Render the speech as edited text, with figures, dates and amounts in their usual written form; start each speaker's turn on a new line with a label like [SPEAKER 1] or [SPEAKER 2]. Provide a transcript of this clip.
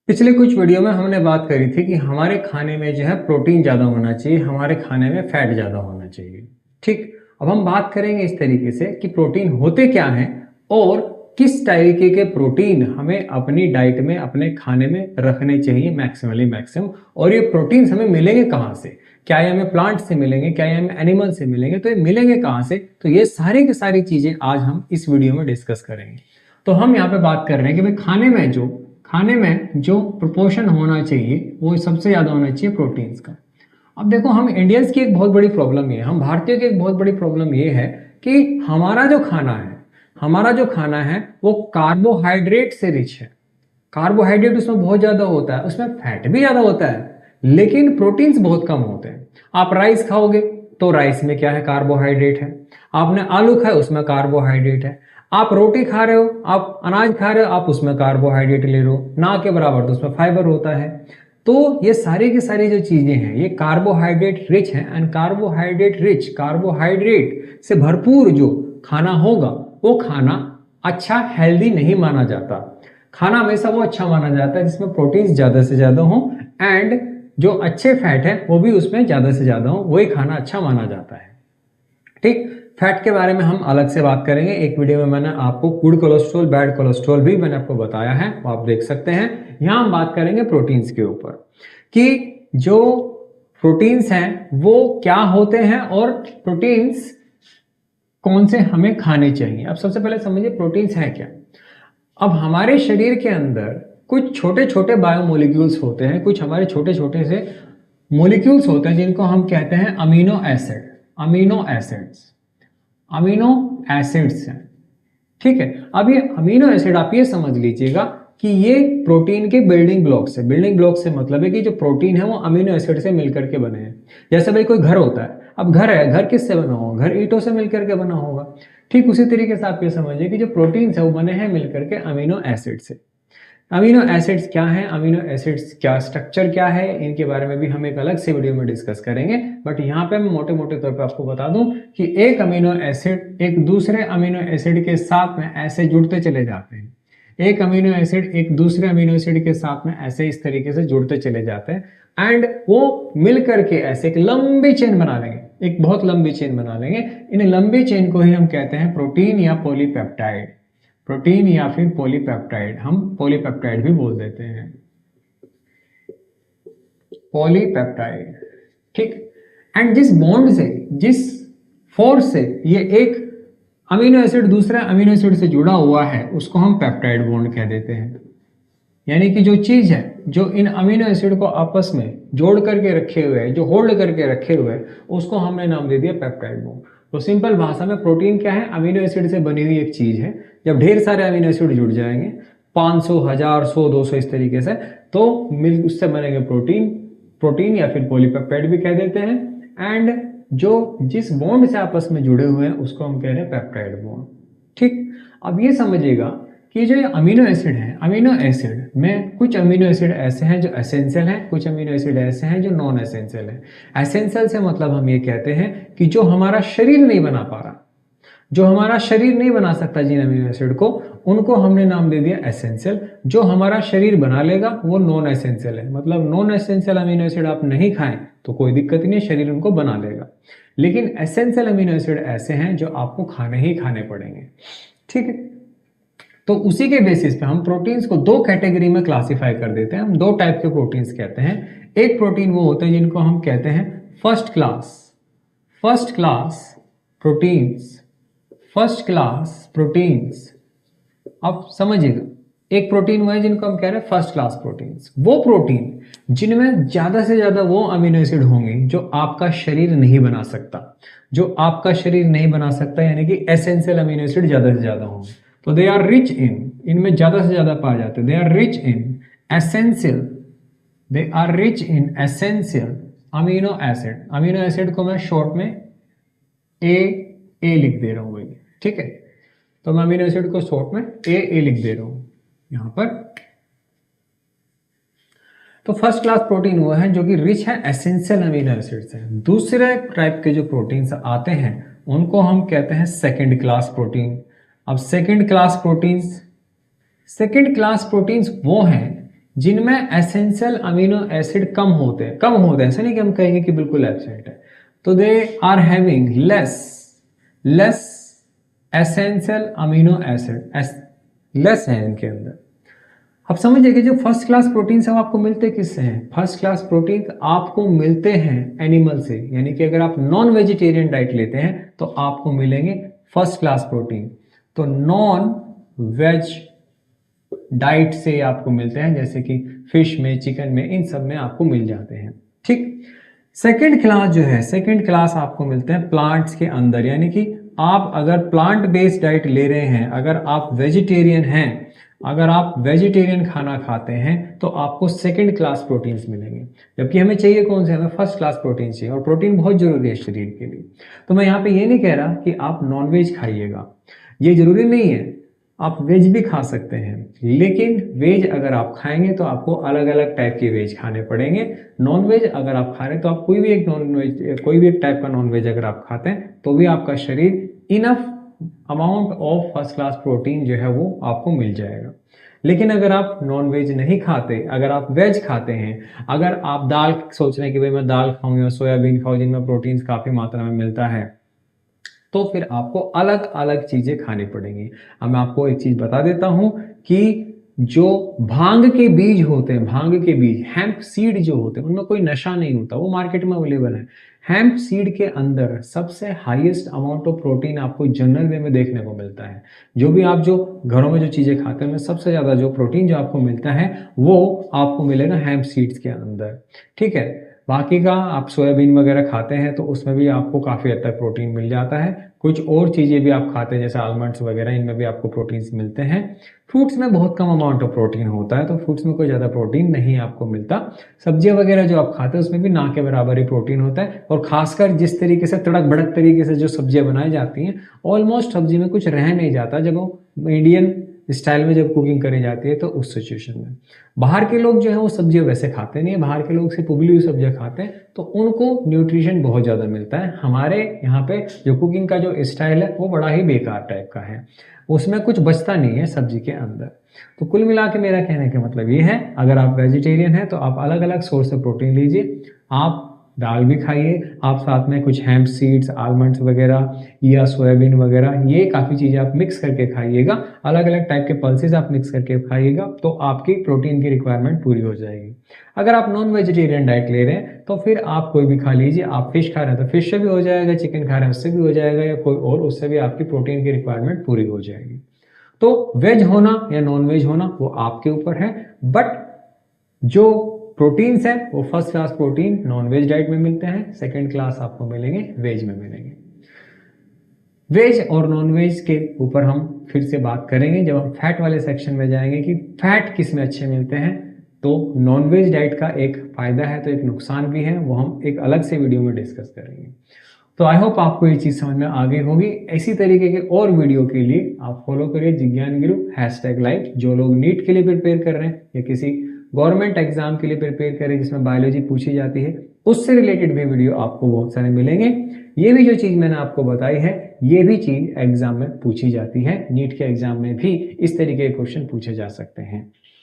[SPEAKER 1] पिछले कुछ वीडियो में हमने बात करी थी कि हमारे खाने में जो है प्रोटीन ज़्यादा होना चाहिए, हमारे खाने में फैट ज़्यादा होना चाहिए। ठीक, अब हम बात करेंगे इस तरीके से कि प्रोटीन होते क्या हैं और किस तरीके के प्रोटीन हमें अपनी डाइट में, अपने खाने में रखने चाहिए मैक्सिमली मैक्सिमम। और ये प्रोटीन्स हमें मिलेंगे कहाँ से? क्या ये हमें प्लांट से मिलेंगे, क्या ये हमें एनिमल से मिलेंगे? तो ये मिलेंगे कहाँ से? तो ये सारी की सारी चीज़ें आज हम इस वीडियो में डिस्कस करेंगे। तो हम यहाँ पे बात कर रहे हैं कि भाई खाने में जो प्रोपोर्शन होना चाहिए वो सबसे ज़्यादा होना चाहिए प्रोटीन्स का। अब देखो, हम इंडियंस की एक बहुत बड़ी प्रॉब्लम ये है, हम भारतीयों की एक बहुत बड़ी प्रॉब्लम ये है कि हमारा जो खाना है वो कार्बोहाइड्रेट से रिच है। कार्बोहाइड्रेट उसमें बहुत ज़्यादा होता है, उसमें फैट भी ज़्यादा होता है, लेकिन प्रोटीन्स बहुत कम होते हैं। आप राइस खाओगे तो राइस में क्या है? कार्बोहाइड्रेट है। आपने आलू खाया, उसमें कार्बोहाइड्रेट है। आप रोटी खा रहे हो, आप अनाज खा रहे हो, आप उसमें कार्बोहाइड्रेट ले रहे हो, ना के बराबर तो उसमें फाइबर होता है। तो ये सारी की सारी जो चीजें हैं ये कार्बोहाइड्रेट रिच है। एंड कार्बोहाइड्रेट से भरपूर जो खाना होगा वो खाना अच्छा, हेल्दी नहीं माना जाता। खाना हमेशा वो अच्छा माना जाता है जिसमें प्रोटीन ज्यादा से ज्यादा हो एंड जो अच्छे फैट है वो भी उसमें ज्यादा से ज्यादा हो, वही खाना अच्छा माना जाता है। ठीक, फैट के बारे में हम अलग से बात करेंगे। एक वीडियो में मैंने आपको गुड कोलेस्ट्रॉल, बैड कोलेस्ट्रॉल भी मैंने आपको बताया है, वो आप देख सकते हैं। यहां हम बात करेंगे प्रोटीन्स के ऊपर कि जो प्रोटीन्स हैं वो क्या होते हैं और प्रोटीन्स कौन से हमें खाने चाहिए। अब सबसे पहले समझिए प्रोटीन्स है क्या। अब हमारे शरीर के अंदर कुछ छोटे छोटे बायोमोलिक्यूल्स होते हैं, कुछ हमारे छोटे छोटे से मोलिक्यूल्स होते हैं जिनको हम कहते हैं अमीनो एसिड्स हैं। ठीक है, अब ये अमीनो एसिड आप ये समझ लीजिएगा कि ये प्रोटीन के बिल्डिंग ब्लॉक्स है। बिल्डिंग ब्लॉक से मतलब है कि जो प्रोटीन है वो अमीनो एसिड से मिलकर के बने हैं। जैसे भाई कोई घर होता है, अब घर है, घर किससे बना होगा? घर ईंटों से मिलकर के बना होगा। ठीक उसी तरीके से आप ये समझिए कि जो प्रोटीन्स है वो बने हैं मिलकर के अमीनो एसिड से। अमीनो एसिड्स क्या हैं, अमीनो एसिड्स क्या स्ट्रक्चर क्या है, इनके बारे में भी हम एक अलग से वीडियो में डिस्कस करेंगे। बट यहाँ पे मैं मोटे मोटे तौर पे आपको बता दूं कि एक अमीनो एसिड एक दूसरे अमीनो एसिड के साथ में ऐसे जुड़ते चले जाते हैं। एक अमीनो एसिड एक दूसरे अमीनो एसिड के साथ में ऐसे इस तरीके से जुड़ते चले जाते हैं एंड वो मिल करके ऐसे एक लंबी चेन बना लेंगे, एक बहुत लंबी चेन बना लेंगे। इन लंबी चेन को ही हम कहते हैं प्रोटीन या पॉलीपेप्टाइड। प्रोटीन या फिर पॉलीपेप्टाइड, हम पॉलीपेप्टाइड भी बोल देते हैं, पॉलीपेप्टाइड। ठीक, एंड जिस बॉन्ड से, जिस फोर्स से ये एक अमीनो एसिड दूसरे अमीनो एसिड से जुड़ा हुआ है उसको हम पेप्टाइड बॉन्ड कह देते हैं। यानी कि जो चीज है जो इन अमीनो एसिड को आपस में जोड़ करके रखे हुए है, जो होल्ड करके रखे हुए है, उसको हमने नाम दे दिया पेप्टाइड बॉन्ड। तो सिंपल भाषा में प्रोटीन क्या है? अमीनो एसिड से बनी हुई एक चीज है। जब ढेर सारे अमीनो एसिड जुड़ जाएंगे 500, 1000, 100, 200 इस तरीके से, तो मिल उससे बनेंगे प्रोटीन या फिर पॉलीपेप्टाइड भी कह देते हैं। एंड जो जिस बॉन्ड से आपस में जुड़े हुए हैं उसको हम कह रहे हैं पेप्टाइड बॉन्ड। ठीक, अब ये समझिएगा कि जो अमीनो एसिड है, अमीनो एसिड में कुछ अमीनो एसिड ऐसे हैं जो एसेंशियल हैं, कुछ अमीनो एसिड ऐसे हैं जो नॉन एसेंशियल हैं। एसेंशियल से मतलब हम ये कहते हैं कि जो हमारा शरीर नहीं बना पा रहा, जो हमारा शरीर नहीं बना सकता जिन अमीनो एसिड को, उनको हमने नाम दे दिया एसेंशियल। जो हमारा शरीर बना लेगा वो नॉन एसेंशियल है। मतलब नॉन एसेंशियल अमीनो एसिड आप नहीं खाएं तो कोई दिक्कत नहीं है, शरीर उनको बना लेगा। लेकिन एसेंशियल अमीनो एसिड ऐसे हैं जो आपको खाने ही खाने पड़ेंगे। ठीक है, तो उसी के बेसिस पे हम प्रोटीन्स को दो कैटेगरी में क्लासिफाई कर देते हैं। हम दो टाइप के प्रोटीन्स कहते हैं। एक प्रोटीन वो होते हैं जिनको हम कहते हैं फर्स्ट क्लास प्रोटीन्स। अब समझिएगा, एक प्रोटीन वो है जिनको हम कह रहे हैं फर्स्ट क्लास प्रोटीन्स। वो प्रोटीन जिनमें ज्यादा से ज्यादा वो अमीनो एसिड होंगे जो आपका शरीर नहीं बना सकता, यानी कि एसेंशियल अमीनो एसिड ज्यादा से ज्यादा होंगे। तो दे आर रिच इन, इनमें ज्यादा से ज्यादा पाए जाते हैं। They are rich in essential amino acid. Amino acid को मैं शॉर्ट में ए लिख दे रहा हूं भाई। ठीक है, तो मैं अमीनो एसिड को शॉर्ट में ए लिख दे रहा हूं यहां पर। तो फर्स्ट क्लास प्रोटीन वो है जो कि रिच है एसेंशियल अमीनो एसिड से। दूसरे टाइप के जो प्रोटीन्स आते हैं उनको हम कहते हैं सेकंड क्लास प्रोटीन। अब सेकंड क्लास प्रोटीन्स वो हैं जिनमें एसेंशियल अमीनो एसिड कम होते हैं, ऐसा नहीं कि हम कहेंगे कि बिल्कुल एब्सेंट है, तो they are having less essential amino acid, less है इनके अंदर। अब समझिए कि जो फर्स्ट क्लास प्रोटीन सब आपको मिलते किससे हैं? फर्स्ट क्लास प्रोटीन आपको मिलते हैं एनिमल से, यानी कि अगर आप नॉन वेजिटेरियन डाइट लेते हैं तो आपको मिलेंगे फर्स्ट क्लास प्रोटीन। तो नॉन वेज डाइट से आपको मिलते हैं, जैसे कि फिश में, चिकन में, इन सब में आपको मिल जाते हैं। ठीक। सेकेंड क्लास जो है, सेकेंड क्लास आपको मिलते हैं प्लांट्स के अंदर, यानी कि आप अगर प्लांट बेस्ड डाइट ले रहे हैं, अगर आप वेजिटेरियन हैं, अगर आप वेजिटेरियन खाना खाते हैं तो आपको सेकेंड क्लास प्रोटीन्स मिलेंगे। जबकि हमें चाहिए कौन से? हमें फर्स्ट क्लास प्रोटीन चाहिए, और प्रोटीन बहुत जरूरी है शरीर के लिए। तो मैं यहाँ पे ये नहीं कह रहा कि आप नॉनवेज खाइएगा, ये जरूरी नहीं है, आप वेज भी खा सकते हैं, लेकिन वेज अगर आप खाएंगे तो आपको अलग अलग टाइप के वेज खाने पड़ेंगे। नॉन वेज अगर आप खा रहे हैं तो आप कोई भी एक टाइप का नॉन वेज अगर आप खाते हैं तो भी आपका शरीर enough amount of first class protein जो है वो आपको मिल जाएगा। लेकिन अगर आप नॉन वेज नहीं खाते, अगर आप वेज खाते हैं, अगर आप दाल सोच रहे हैं कि भाई मैं दाल खाऊं या सोयाबीन खाऊं जिनमें प्रोटीन काफी मात्रा में मिलता है, तो फिर आपको अलग अलग चीजें खानी पड़ेंगी। अब मैं आपको एक चीज बता देता हूं कि जो भांग के बीज होते हैं, भांग के बीज, हेम्प सीड जो होते हैं, उनमें कोई नशा नहीं होता, वो मार्केट में अवेलेबल है। हेम्प सीड के अंदर सबसे हाईएस्ट अमाउंट ऑफ प्रोटीन आपको जनरल वे में देखने को मिलता है। जो भी आप जो घरों में जो चीजें खाते हैं उनमें सबसे ज्यादा जो प्रोटीन जो आपको मिलता है वो आपको मिलेगा हेम्प सीड्स के अंदर। ठीक है। बाकी का आप सोयाबीन वगैरह खाते हैं तो उसमें भी आपको काफ़ी हद तक प्रोटीन मिल जाता है। कुछ और चीज़ें भी आप खाते हैं जैसे आलमंड्स वगैरह, इनमें भी आपको प्रोटीन्स मिलते हैं। फ्रूट्स में बहुत कम अमाउंट ऑफ प्रोटीन होता है, तो फ्रूट्स में कोई ज़्यादा प्रोटीन नहीं आपको मिलता। सब्जियां वगैरह जो आप खाते हैं उसमें भी ना के बराबर ही प्रोटीन होता है, और खासकर जिस तरीके से तड़क भड़क तरीके से जो सब्जियां बनाई जाती हैं, ऑलमोस्ट सब्जी में कुछ रह नहीं जाता जब वो इंडियन स्टाइल में जब कुकिंग करी जाती है तो उस सिचुएशन में। बाहर के लोग जो है वो सब्जियां वैसे खाते नहीं है, बाहर के लोग सिर्फ उबली हुई सब्जियां खाते हैं, तो उनको न्यूट्रिशन बहुत ज़्यादा मिलता है। हमारे यहाँ पे जो कुकिंग का जो स्टाइल है वो बड़ा ही बेकार टाइप का है, उसमें कुछ बचता नहीं है सब्जी के अंदर। तो कुल मिला के मेरा कहने का मतलब ये है, अगर आप वेजिटेरियन हैं तो आप अलग अलग सोर्स से प्रोटीन लीजिए। आप दाल भी खाइए, आप साथ में कुछ हेम्प सीड्स, आलमंड्स वगैरह या सोयाबीन वगैरह, ये काफ़ी चीज़ें आप मिक्स करके खाइएगा, अलग अलग टाइप के पल्सेस आप मिक्स करके खाइएगा, तो आपकी प्रोटीन की रिक्वायरमेंट पूरी हो जाएगी। अगर आप नॉन वेजिटेरियन डाइट ले रहे हैं तो फिर आप कोई भी खा लीजिए। आप फिश खा रहे हैं तो फिश से भी हो जाएगा, चिकन खा रहे हैं उससे भी हो जाएगा, या कोई और, उससे भी आपकी प्रोटीन की रिक्वायरमेंट पूरी हो जाएगी। तो वेज होना या नॉन वेज होना वो आपके ऊपर है, बट जो प्रोटीन्स है वो first class protein non veg diet में मिलते हैं, सेकेंड क्लास आपको मिलेंगे वेज में मिलेंगे। वेज और नॉन वेज के ऊपर हम फिर से बात करेंगे जब हम फैट वाले सेक्शन में जाएंगे कि फैट किस में अच्छे मिलते हैं। तो नॉन वेज डाइट का एक फायदा है तो एक नुकसान भी है, वो हम एक अलग से वीडियो में डिस्कस करेंगे। तो आई होप आपको ये चीज़ समझ में आ गई होगी। इसी तरीके के और वीडियो के लिए आप फॉलो करिए जिज्ञान गुरु #लाइट। जो लोग नीट के लिए प्रिपेयर कर रहे हैं या किसी गवर्नमेंट एग्जाम के लिए प्रिपेयर कर रहे हैं जिसमें बायोलॉजी पूछी जाती है, उससे रिलेटेड भी वीडियो आपको बहुत सारे मिलेंगे। ये भी जो चीज़ मैंने आपको बताई है ये भी चीज़ एग्जाम में पूछी जाती है, नीट के एग्जाम में भी इस तरीके के क्वेश्चन पूछे जा सकते हैं।